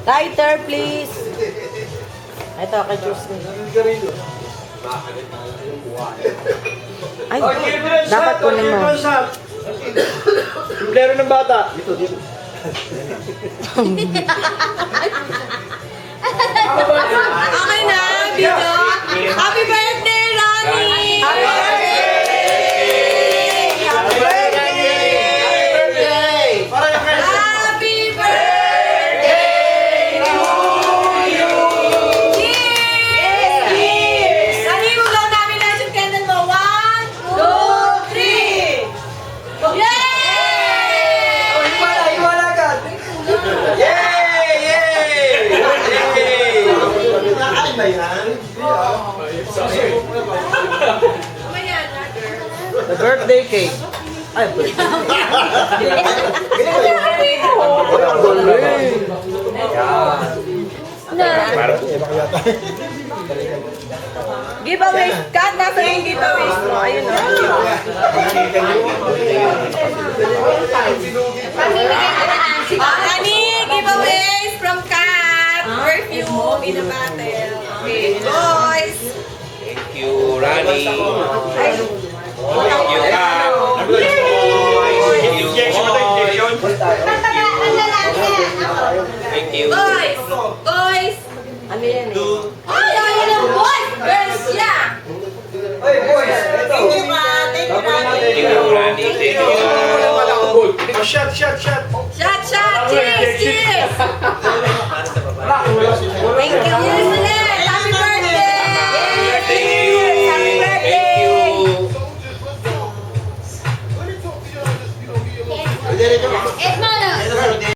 Lighter, please. Ito, kay Justin. Ay, dapat kunin mo. Plero ng bata. Dito. Okay na, dito. Happy birthday, Ronnie! Happy birthday! Happy birthday! Happy birthday to you! Cheers! Cheers! Ronnie, magaw namin lang yung candle mo. 1, 2, 3! Yay! Iwala agad. Yay! Nakain ba yan? Mamaya na, girl. The birthday cake. Ay, birthday. Giveaway. Kat, nasa yung giveaways mo. Ayun na. Ronnie, giveaways from Kat. Perfume in a bottle. Okay, boys. Thank you, Rani. Ay, Thank you, Kat. Thank you. Boys! Boys! ano yan eh? Ay, ayaw ng boys! Girls siya! Hey, boys. Thank you, Kat. Thank you, Ronnie. Thank you, Rani. Thank you. Shot. Siya!